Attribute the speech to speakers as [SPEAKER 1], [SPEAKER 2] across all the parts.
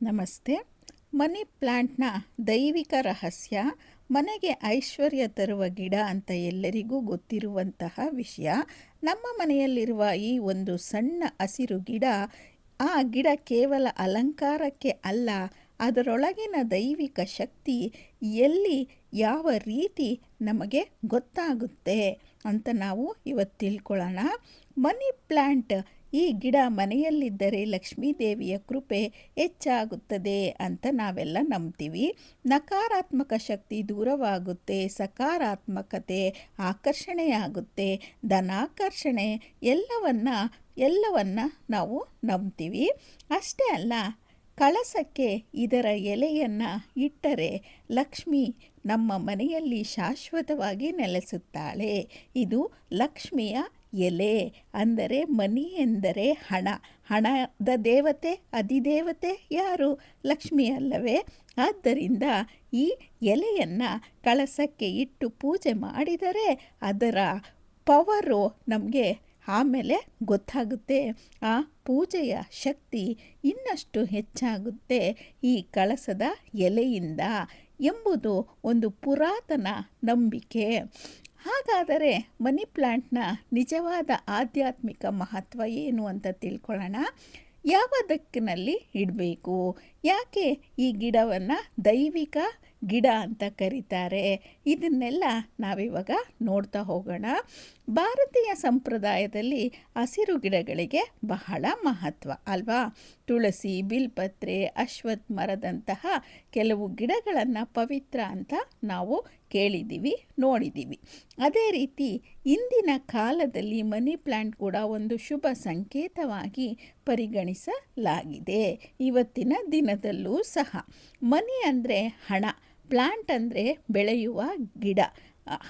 [SPEAKER 1] ನಮಸ್ತೆ. ಮನಿ ಪ್ಲ್ಯಾಂಟ್‌ನ ದೈವಿಕ ರಹಸ್ಯ ಮನೆಗೆ ಐಶ್ವರ್ಯ ತರುವ ಗಿಡ ಅಂತ ಎಲ್ಲರಿಗೂ ಗೊತ್ತಿರುವಂತಹ ವಿಷಯ. ನಮ್ಮ ಮನೆಯಲ್ಲಿರುವ ಈ ಒಂದು ಸಣ್ಣ ಹಸಿರು ಗಿಡ, ಆ ಗಿಡ ಕೇವಲ ಅಲಂಕಾರಕ್ಕೆ ಅಲ್ಲ, ಅದರೊಳಗಿನ ದೈವಿಕ ಶಕ್ತಿ ಎಲ್ಲಿ ಯಾವ ರೀತಿ ನಮಗೆ ಗೊತ್ತಾಗುತ್ತೆ ಅಂತ ನಾವು ಇವತ್ತು ತಿಳ್ಕೊಳ್ಳೋಣ. ಮನಿ ಪ್ಲ್ಯಾಂಟ್, ಈ ಗಿಡ ಮನೆಯಲ್ಲಿದ್ದರೆ ಲಕ್ಷ್ಮೀದೇವಿಯ ಕೃಪೆ ಹೆಚ್ಚಾಗುತ್ತದೆ ಅಂತ ನಾವೆಲ್ಲ ನಂಬ್ತೀವಿ. ನಕಾರಾತ್ಮಕ ಶಕ್ತಿ ದೂರವಾಗುತ್ತೆ, ಸಕಾರಾತ್ಮಕತೆ ಆಕರ್ಷಣೆಯಾಗುತ್ತೆ, ಧನಾಕರ್ಷಣೆ ಎಲ್ಲವನ್ನ ನಾವು ನಂಬ್ತೀವಿ. ಅಷ್ಟೇ ಅಲ್ಲ, ಕಳಸಕ್ಕೆ ಇದರ ಎಲೆಯನ್ನು ಇಟ್ಟರೆ ಲಕ್ಷ್ಮಿ ನಮ್ಮ ಮನೆಯಲ್ಲಿ ಶಾಶ್ವತವಾಗಿ ನೆಲೆಸುತ್ತಾಳೆ. ಇದು ಲಕ್ಷ್ಮಿಯ ಎಲೆ. ಅಂದರೆ ಮನಿ ಎಂದರೆ ಹಣ. ಹಣದ ದೇವತೆ, ಅಧಿದೇವತೆ ಯಾರು? ಲಕ್ಷ್ಮಿ ಅಲ್ಲವೇ? ಆದ್ದರಿಂದ ಈ ಎಲೆಯನ್ನು ಕಳಸಕ್ಕೆ ಇಟ್ಟು ಪೂಜೆ ಮಾಡಿದರೆ ಅದರ ಪವರು ನಮಗೆ ಆಮೇಲೆ ಗೊತ್ತಾಗುತ್ತೆ. ಆ ಪೂಜೆಯ ಶಕ್ತಿ ಇನ್ನಷ್ಟು ಹೆಚ್ಚಾಗುತ್ತೆ ಈ ಕಳಸದ ಎಲೆಯಿಂದ ಎಂಬುದು ಒಂದು ಪುರಾತನ ನಂಬಿಕೆ. ಹಾಗಾದರೆ ಮನಿ ಪ್ಲ್ಯಾಂಟ್ನ ನಿಜವಾದ ಆಧ್ಯಾತ್ಮಿಕ ಮಹತ್ವ ಏನು ಅಂತ ತಿಳ್ಕೊಳ್ಳೋಣ. ಯಾವ ದಿಕ್ಕಿನಲ್ಲಿ ಇಡಬೇಕು? ಯಾಕೆ ಈ ಗಿಡವನ್ನು ದೈವಿಕ ಗಿಡ ಅಂತ ಕರೀತಾರೆ? ಇದನ್ನೆಲ್ಲ ನಾವಿವಾಗ ನೋಡ್ತಾ ಹೋಗೋಣ. ಭಾರತೀಯ ಸಂಪ್ರದಾಯದಲ್ಲಿ ಹಸಿರು ಗಿಡಗಳಿಗೆ ಬಹಳ ಮಹತ್ವ ಅಲ್ವಾ? ತುಳಸಿ, ಬಿಲ್ಪತ್ರೆ, ಅಶ್ವತ್ಥ ಮರದಂತಹ ಕೆಲವು ಗಿಡಗಳನ್ನು ಪವಿತ್ರ ಅಂತ ನಾವು ಕೇಳಿದ್ದೀವಿ, ನೋಡಿದ್ದೀವಿ. ಅದೇ ರೀತಿ ಇಂದಿನ ಕಾಲದಲ್ಲಿ ಮನಿ ಪ್ಲ್ಯಾಂಟ್ ಕೂಡ ಒಂದು ಶುಭ ಸಂಕೇತವಾಗಿ ಪರಿಗಣಿಸಲಾಗಿದೆ. ಇವತ್ತಿನ ದಿನದಲ್ಲೂ ಸಹ ಮನಿ ಅಂದರೆ ಹಣ, ಪ್ಲ್ಯಾಂಟ್ ಅಂದರೆ ಬೆಳೆಯುವ ಗಿಡ.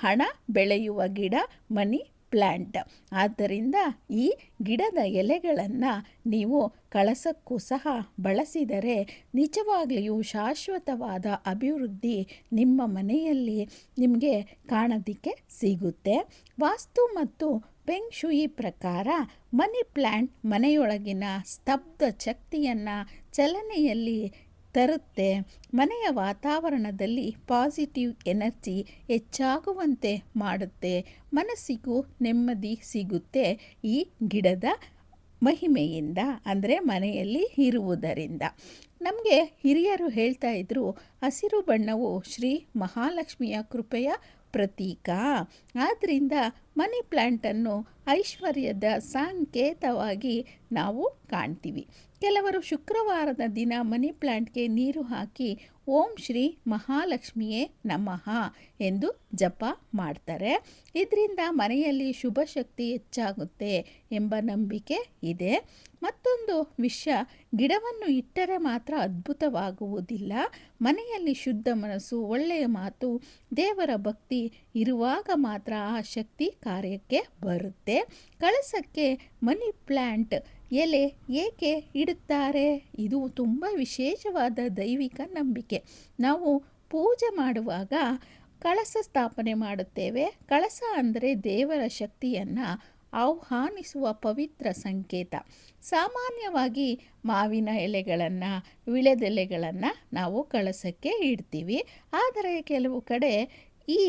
[SPEAKER 1] ಹಣ ಬೆಳೆಯುವ ಗಿಡ ಮನಿ ಪ್ಲ್ಯಾಂಟ್. ಆದ್ದರಿಂದ ಈ ಗಿಡದ ಎಲೆಗಳನ್ನು ನೀವು ಕಳಸಕ್ಕೂ ಸಹ ಬಳಸಿದರೆ ನಿಜವಾಗ್ಲಿಯೂ ಶಾಶ್ವತವಾದ ಅಭಿವೃದ್ಧಿ ನಿಮ್ಮ ಮನೆಯಲ್ಲಿ ನಿಮಗೆ ಕಾಣೋದಕ್ಕೆ ಸಿಗುತ್ತೆ. ವಾಸ್ತು ಮತ್ತು ಫೆಂಗ್ ಶೂಯಿ ಪ್ರಕಾರ ಮನಿ ಪ್ಲ್ಯಾಂಟ್ ಮನೆಯೊಳಗಿನ ಸ್ತಬ್ಧ ಶಕ್ತಿಯನ್ನು ಚಲನೆಯಲ್ಲಿ ತರುತ್ತೆ. ಮನೆಯ ವಾತಾವರಣದಲ್ಲಿ ಪಾಸಿಟಿವ್ ಎನರ್ಜಿ ಹೆಚ್ಚಾಗುವಂತೆ ಮಾಡುತ್ತೆ. ಮನಸ್ಸಿಗೂ ನೆಮ್ಮದಿ ಸಿಗುತ್ತೆ ಈ ಗಿಡದ ಮಹಿಮೆಯಿಂದ, ಅಂದರೆ ಮನೆಯಲ್ಲಿ ಇರುವುದರಿಂದ. ನಮಗೆ ಹಿರಿಯರು ಹೇಳ್ತಾ ಇದ್ರು, ಹಸಿರು ಬಣ್ಣವು ಶ್ರೀ ಮಹಾಲಕ್ಷ್ಮಿಯ ಕೃಪೆಯ ಪ್ರತೀಕ. ಆದ್ದರಿಂದ ಮನಿ ಪ್ಲ್ಯಾಂಟನ್ನು ಐಶ್ವರ್ಯದ ಸಂಕೇತವಾಗಿ ನಾವು ಕಾಣ್ತೀವಿ. ಕೆಲವರು ಶುಕ್ರವಾರದ ದಿನ ಮನಿ ಪ್ಲ್ಯಾಂಟ್ಗೆ ನೀರು ಹಾಕಿ ಓಂ ಶ್ರೀ ಮಹಾಲಕ್ಷ್ಮಿಯೇ ನಮಃ ಎಂದು ಜಪ ಮಾಡ್ತಾರೆ. ಇದರಿಂದ ಮನೆಯಲ್ಲಿ ಶುಭ ಶಕ್ತಿ ಹೆಚ್ಚಾಗುತ್ತೆ ಎಂಬ ನಂಬಿಕೆ ಇದೆ. ಮತ್ತೊಂದು ವಿಷಯ, ಗಿಡವನ್ನು ಇಟ್ಟರೆ ಮಾತ್ರ ಅದ್ಭುತವಾಗುವುದಿಲ್ಲ. ಮನೆಯಲ್ಲಿ ಶುದ್ಧ ಮನಸ್ಸು, ಒಳ್ಳೆಯ ಮಾತು, ದೇವರ ಭಕ್ತಿ ಇರುವಾಗ ಮಾತ್ರ ಆ ಶಕ್ತಿ ಕಾರ್ಯಕ್ಕೆ ಬರುತ್ತೆ. ಕಳಸಕ್ಕೆ ಮನಿ ಪ್ಲ್ಯಾಂಟ್ ಎಲೆ ಏಕೆ ಇಡುತ್ತಾರೆ? ಇದು ತುಂಬ ವಿಶೇಷವಾದ ದೈವಿಕ ನಂಬಿಕೆ. ನಾವು ಪೂಜೆ ಮಾಡುವಾಗ ಕಳಸ ಸ್ಥಾಪನೆ ಮಾಡುತ್ತೇವೆ. ಕಳಸ ಅಂದರೆ ದೇವರ ಶಕ್ತಿಯನ್ನು ಆಹ್ವಾನಿಸುವ ಪವಿತ್ರ ಸಂಕೇತ. ಸಾಮಾನ್ಯವಾಗಿ ಮಾವಿನ ಎಲೆಗಳನ್ನು, ವಿಳೆದೆಲೆಗಳನ್ನು ನಾವು ಕಳಸಕ್ಕೆ ಇಡ್ತೀವಿ. ಆದರೆ ಕೆಲವು ಕಡೆ ಈ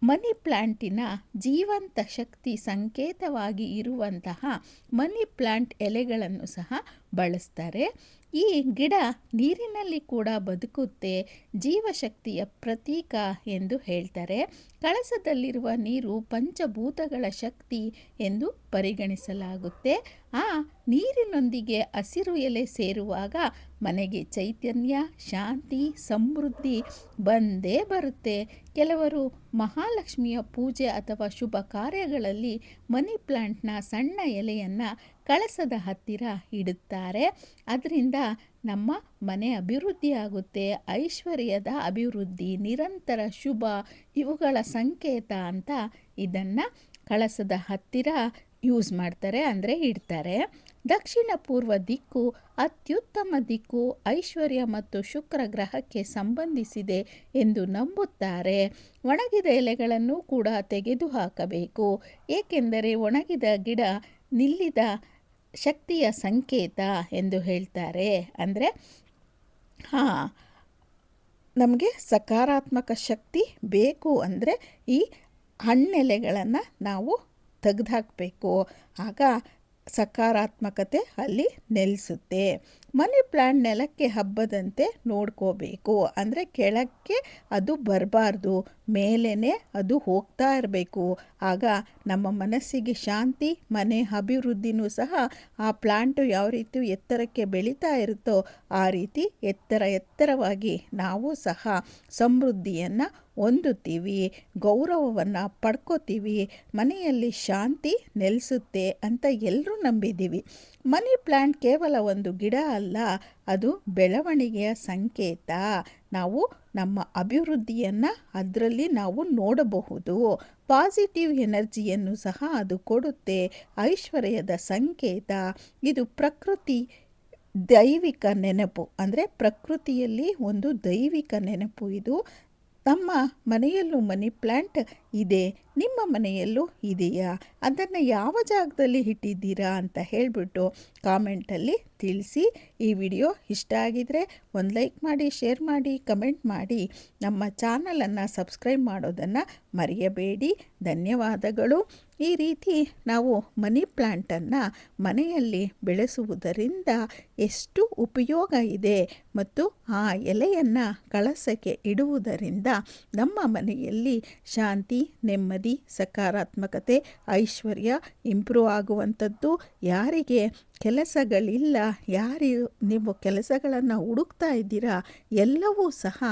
[SPEAKER 1] ಮನಿ ಪ್ಲ್ಯಾಂಟಿನ ಜೀವಂತ ಶಕ್ತಿ ಸಂಕೇತವಾಗಿ ಇರುವಂತಹ ಮನಿ ಪ್ಲ್ಯಾಂಟ್ ಎಲೆಗಳನ್ನು ಸಹ ಬಳಸ್ತಾರೆ. ಈ ಗಿಡ ನೀರಿನಲ್ಲಿ ಕೂಡ ಬದುಕುತ್ತೆ, ಜೀವಶಕ್ತಿಯ ಪ್ರತೀಕ ಎಂದು ಹೇಳ್ತಾರೆ. ಕಳಸದಲ್ಲಿರುವ ನೀರು ಪಂಚಭೂತಗಳ ಶಕ್ತಿ ಎಂದು ಪರಿಗಣಿಸಲಾಗುತ್ತೆ. ಆ ನೀರಿನೊಂದಿಗೆ ಹಸಿರು ಎಲೆ ಸೇರುವಾಗ ಮನೆಗೆ ಚೈತನ್ಯ, ಶಾಂತಿ, ಸಮೃದ್ಧಿ ಬಂದೇ ಬರುತ್ತೆ. ಕೆಲವರು ಮಹಾಲಕ್ಷ್ಮಿಯ ಪೂಜೆ ಅಥವಾ ಶುಭ ಕಾರ್ಯಗಳಲ್ಲಿ ಮನಿ ಪ್ಲ್ಯಾಂಟ್ನ ಸಣ್ಣ ಎಲೆಯನ್ನು ಕಳಸದ ಹತ್ತಿರ ಇಡುತ್ತಾರೆ. ಅದರಿಂದ ನಮ್ಮ ಮನೆ ಅಭಿವೃದ್ಧಿಯಾಗುತ್ತೆ. ಐಶ್ವರ್ಯದ ಅಭಿವೃದ್ಧಿ, ನಿರಂತರ ಶುಭ, ಇವುಗಳ ಸಂಕೇತ ಅಂತ ಇದನ್ನು ಕಳಸದ ಹತ್ತಿರ ಯೂಸ್ ಮಾಡ್ತಾರೆ, ಅಂದರೆ ಇಡ್ತಾರೆ. ದಕ್ಷಿಣ ಪೂರ್ವ ದಿಕ್ಕು ಅತ್ಯುತ್ತಮ ದಿಕ್ಕು, ಐಶ್ವರ್ಯ ಮತ್ತು ಶುಕ್ರ ಗ್ರಹಕ್ಕೆ ಸಂಬಂಧಿಸಿದೆ ಎಂದು ನಂಬುತ್ತಾರೆ. ಒಣಗಿದ ಎಲೆಗಳನ್ನು ಕೂಡ ತೆಗೆದುಹಾಕಬೇಕು, ಏಕೆಂದರೆ ಒಣಗಿದ ಗಿಡ ನಿಲ್ಲಿದ ಶಕ್ತಿಯ ಸಂಕೇತ ಎಂದು ಹೇಳ್ತಾರೆ. ಅಂದರೆ ಹಾಂ, ನಮಗೆ ಸಕಾರಾತ್ಮಕ ಶಕ್ತಿ ಬೇಕು ಅಂದರೆ ಈ ಹಣ್ಣೆಲೆಗಳನ್ನು ನಾವು ತೆಗೆದುಹಾಕಬೇಕು. ಆಗ ಸಕಾರಾತ್ಮಕತೆ ಅಲ್ಲಿ ನೆಲೆಸುತ್ತೆ. ಮನಿ ಪ್ಲ್ಯಾಂಟ್ ನೆಲಕ್ಕೆ ಹಬ್ಬದಂತೆ ನೋಡ್ಕೋಬೇಕು. ಅಂದರೆ ಕೆಳಕ್ಕೆ ಅದು ಬರಬಾರ್ದು, ಮೇಲೇ ಅದು ಹೋಗ್ತಾ ಇರಬೇಕು. ಆಗ ನಮ್ಮ ಮನಸ್ಸಿಗೆ ಶಾಂತಿ, ಮನೆ ಅಭಿವೃದ್ಧಿನೂ ಸಹ ಆ ಪ್ಲ್ಯಾಂಟು ಯಾವ ರೀತಿ ಎತ್ತರಕ್ಕೆ ಬೆಳೀತಾ ಇರುತ್ತೋ ಆ ರೀತಿ ಎತ್ತರವಾಗಿ ನಾವು ಸಹ ಸಮೃದ್ಧಿಯನ್ನು ಹೊಂದುತ್ತೀವಿ, ಗೌರವವನ್ನು ಪಡ್ಕೋತೀವಿ, ಮನೆಯಲ್ಲಿ ಶಾಂತಿ ನೆಲೆಸುತ್ತೆ ಅಂತ ಎಲ್ಲರೂ ನಂಬಿದ್ದೀವಿ. ಮನಿ ಪ್ಲ್ಯಾಂಟ್ ಕೇವಲ ಒಂದು ಗಿಡ ಅಲ್ಲ, ಅದು ಬೆಳವಣಿಗೆಯ ಸಂಕೇತ. ನಾವು ನಮ್ಮ ಅಭಿವೃದ್ಧಿಯನ್ನು ಅದರಲ್ಲಿ ನಾವು ನೋಡಬಹುದು. ಪಾಸಿಟಿವ್ ಎನರ್ಜಿಯನ್ನು ಸಹ ಅದು ಕೊಡುತ್ತೆ, ಐಶ್ವರ್ಯದ ಸಂಕೇತ. ಇದು ಪ್ರಕೃತಿ ದೈವಿಕ ನೆನಪು, ಅಂದರೆ ಪ್ರಕೃತಿಯಲ್ಲಿ ಒಂದು ದೈವಿಕ ನೆನಪು ಇದು. ನಮ್ಮ ಮನೆಯಲ್ಲೂ ಮನಿ ಪ್ಲ್ಯಾಂಟ್ ಇದೆ, ನಿಮ್ಮ ಮನೆಯಲ್ಲೂ ಇದೆಯಾ? ಅದನ್ನು ಯಾವ ಜಾಗದಲ್ಲಿ ಇಟ್ಟಿದ್ದೀರಾ ಅಂತ ಹೇಳಿಬಿಟ್ಟು ಕಾಮೆಂಟಲ್ಲಿ ತಿಳಿಸಿ. ಈ ವಿಡಿಯೋ ಇಷ್ಟ ಆಗಿದರೆ ಒಂದು ಲೈಕ್ ಮಾಡಿ, ಶೇರ್ ಮಾಡಿ, ಕಮೆಂಟ್ ಮಾಡಿ. ನಮ್ಮ ಚಾನಲನ್ನು ಸಬ್ಸ್ಕ್ರೈಬ್ ಮಾಡೋದನ್ನು ಮರೆಯಬೇಡಿ. ಧನ್ಯವಾದಗಳು. ಈ ರೀತಿ ನಾವು ಮನಿ ಪ್ಲ್ಯಾಂಟನ್ನು ಮನೆಯಲ್ಲಿ ಬೆಳೆಸುವುದರಿಂದ ಎಷ್ಟು ಉಪಯೋಗ ಇದೆ ಮತ್ತು ಆ ಎಲೆಯನ್ನು ಕಳಸಕ್ಕೆ ಇಡುವುದರಿಂದ ನಮ್ಮ ಮನೆಯಲ್ಲಿ ಶಾಂತಿ, ನೆಮ್ಮದಿ, ಸಕಾರಾತ್ಮಕತೆ, ಐಶ್ವರ್ಯ ಇಂಪ್ರೂವ್ ಆಗುವಂಥದ್ದು. ಯಾರಿಗೆ ಕೆಲಸಗಳಿಲ್ಲ, ನೀವು ಕೆಲಸಗಳನ್ನು ಹುಡುಕ್ತಾ ಇದ್ದೀರಾ, ಎಲ್ಲವೂ ಸಹ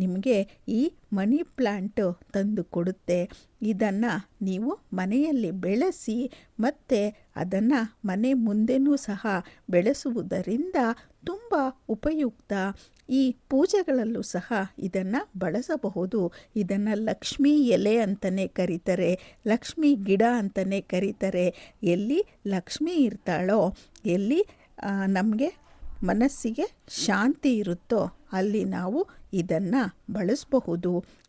[SPEAKER 1] ನಿಮಗೆ ಈ ಮನಿ ಪ್ಲ್ಯಾಂಟು ತಂದು ಕೊಡುತ್ತೆ. ಇದನ್ನು ನೀವು ಮನೆಯಲ್ಲಿ ಬೆಳೆಸಿ ಮತ್ತು ಅದನ್ನು ಮನೆ ಮುಂದೆನೂ ಸಹ ಬೆಳೆಸುವುದರಿಂದ ತುಂಬ ಉಪಯುಕ್ತ. ಈ ಪೂಜೆಗಳಲ್ಲೂ ಸಹ ಇದನ್ನು ಬಳಸಬಹುದು. ಇದನ್ನು ಲಕ್ಷ್ಮೀ ಎಲೆ ಅಂತಲೇ ಕರೀತಾರೆ, ಲಕ್ಷ್ಮೀ ಗಿಡ ಅಂತಲೇ ಕರೀತಾರೆ. ಎಲ್ಲಿ ಲಕ್ಷ್ಮಿ ಇರ್ತಾಳೋ, ಎಲ್ಲಿ ನಮಗೆ ಮನಸ್ಸಿಗೆ ಶಾಂತಿ ಇರುತ್ತೋ ಅಲ್ಲಿ ನಾವು ಇದನ್ನು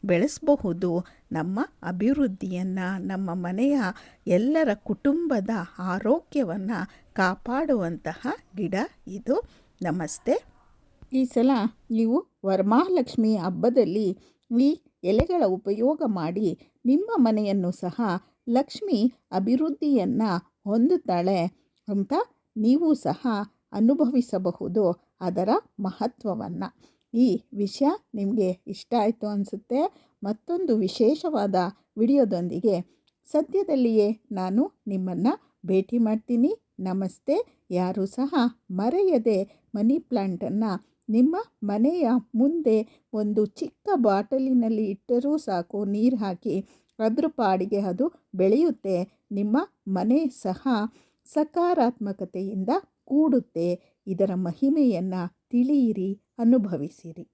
[SPEAKER 1] ಬೆಳೆಸಬಹುದು. ನಮ್ಮ ಅಭಿವೃದ್ಧಿಯನ್ನು, ನಮ್ಮ ಮನೆಯ ಎಲ್ಲರ ಕುಟುಂಬದ ಆರೋಗ್ಯವನ್ನು ಕಾಪಾಡುವಂತಹ ಗಿಡ ಇದು. ನಮಸ್ತೆ. ಈ ಸಲ ನೀವು ವರಮಹಾಲಕ್ಷ್ಮಿ ಹಬ್ಬದಲ್ಲಿ ಈ ಎಲೆಗಳ ಉಪಯೋಗ ಮಾಡಿ ನಿಮ್ಮ ಮನೆಯನ್ನು ಸಹ ಲಕ್ಷ್ಮಿ ಅಭಿವೃದ್ಧಿಯನ್ನು ಹೊಂದುತ್ತಾಳೆ ಅಂತ ನೀವು ಸಹ ಅನುಭವಿಸಬಹುದು ಅದರ ಮಹತ್ವವನ್ನು. ಈ ವಿಷಯ ನಿಮಗೆ ಇಷ್ಟ ಆಯಿತು ಅನಿಸುತ್ತೆ. ಮತ್ತೊಂದು ವಿಶೇಷವಾದ ವಿಡಿಯೋದೊಂದಿಗೆ ಸದ್ಯದಲ್ಲಿಯೇ ನಾನು ನಿಮ್ಮನ್ನು ಭೇಟಿ ಮಾಡ್ತೀನಿ. ನಮಸ್ತೆ. ಯಾರೂ ಸಹ ಮರೆಯದೆ ಮನಿ ಪ್ಲ್ಯಾಂಟನ್ನು ನಿಮ್ಮ ಮನೆಯ ಮುಂದೆ ಒಂದು ಚಿಕ್ಕ ಬಾಟಲಿನಲ್ಲಿ ಇಟ್ಟರೂ ಸಾಕು, ನೀರು ಹಾಕಿ ಅದ್ರ ಪಾಡಿಗೆ ಅದು ಬೆಳೆಯುತ್ತೆ. ನಿಮ್ಮ ಮನೆ ಸಹ ಸಕಾರಾತ್ಮಕತೆಯಿಂದ ಕೂಡುತ್ತೆ. ಇದರ ಮಹಿಮೆಯನ್ನು ತಿಳಿಯಿರಿ, ಅನುಭವಿಸಿರಿ.